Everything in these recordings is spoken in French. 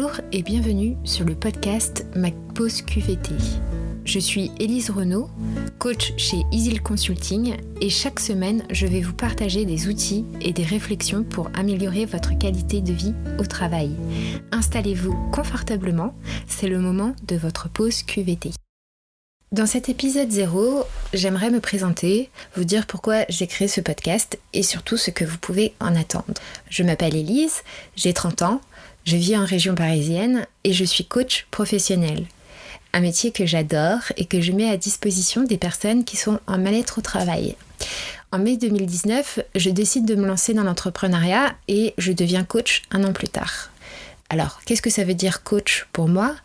Bonjour et bienvenue sur le podcast Ma Pause QVT. Je suis Élise Renaud, coach chez Easy Consulting et chaque semaine, je vais vous partager des outils et des réflexions pour améliorer votre qualité de vie au travail. Installez-vous confortablement, c'est le moment de votre pause QVT. Dans cet épisode 0, j'aimerais me présenter, vous dire pourquoi j'ai créé ce podcast et surtout ce que vous pouvez en attendre. Je m'appelle Élise, j'ai 30 ans, je vis en région parisienne et je suis coach professionnel. Un métier que j'adore et que je mets à disposition des personnes qui sont en mal-être au travail. En mai 2019, je décide de me lancer dans l'entrepreneuriat et je deviens coach un an plus tard. Alors, qu'est-ce que ça veut dire coach pour moi ?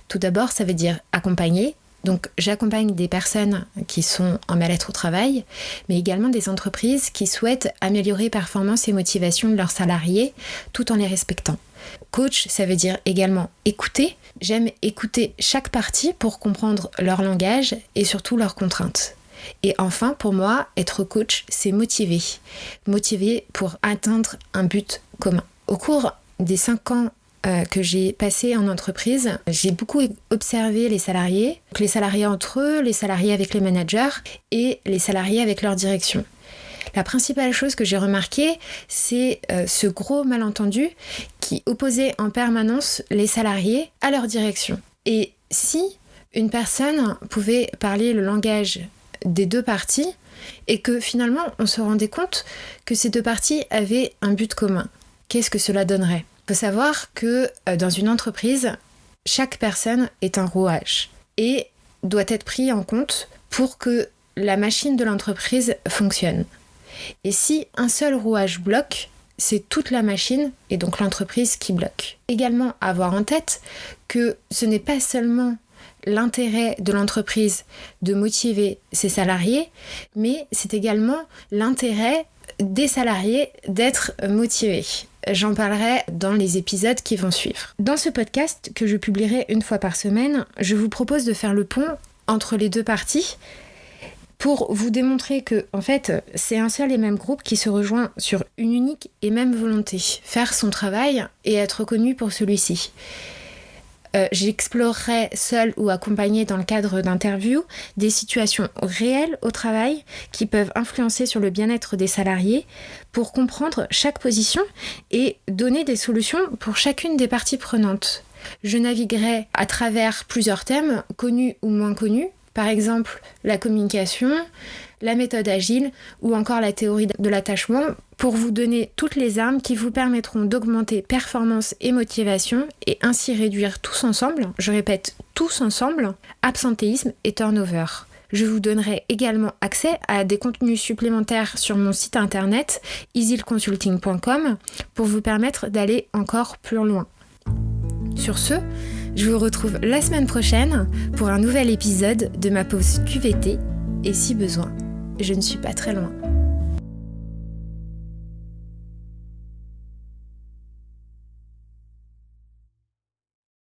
Tout d'abord, ça veut dire accompagner. Donc, j'accompagne des personnes qui sont en mal-être au travail, mais également des entreprises qui souhaitent améliorer performance et motivation de leurs salariés tout en les respectant. Coach, ça veut dire également écouter. J'aime écouter chaque partie pour comprendre leur langage et surtout leurs contraintes. Et enfin, pour moi, être coach, c'est motiver. Motiver pour atteindre un but commun. Au cours des 5 ans que j'ai passé en entreprise, j'ai beaucoup observé les salariés entre eux, les salariés avec les managers et les salariés avec leur direction. La principale chose que j'ai remarqué, c'est ce gros malentendu qui opposait en permanence les salariés à leur direction. Et si une personne pouvait parler le langage des deux parties et que finalement on se rendait compte que ces deux parties avaient un but commun, qu'est-ce que cela donnerait ? Il faut savoir que dans une entreprise, chaque personne est un rouage et doit être pris en compte pour que la machine de l'entreprise fonctionne. Et si un seul rouage bloque, c'est toute la machine et donc l'entreprise qui bloque. Également avoir en tête que ce n'est pas seulement l'intérêt de l'entreprise de motiver ses salariés, mais c'est également l'intérêt des salariés d'être motivés. J'en parlerai dans les épisodes qui vont suivre. Dans ce podcast que je publierai une fois par semaine, je vous propose de faire le pont entre les deux parties pour vous démontrer que, en fait, c'est un seul et même groupe qui se rejoint sur une unique et même volonté, faire son travail et être reconnu pour celui-ci. J'explorerai seule ou accompagnée dans le cadre d'interviews des situations réelles au travail qui peuvent influencer sur le bien-être des salariés pour comprendre chaque position et donner des solutions pour chacune des parties prenantes. Je naviguerai à travers plusieurs thèmes, connus ou moins connus, par exemple la communication, la méthode agile ou encore la théorie de l'attachement pour vous donner toutes les armes qui vous permettront d'augmenter performance et motivation et ainsi réduire tous ensemble, je répète tous ensemble, absentéisme et turnover. Je vous donnerai également accès à des contenus supplémentaires sur mon site internet easyconsulting.com pour vous permettre d'aller encore plus loin. Sur ce, je vous retrouve la semaine prochaine pour un nouvel épisode de ma pause QVT et si besoin, je ne suis pas très loin.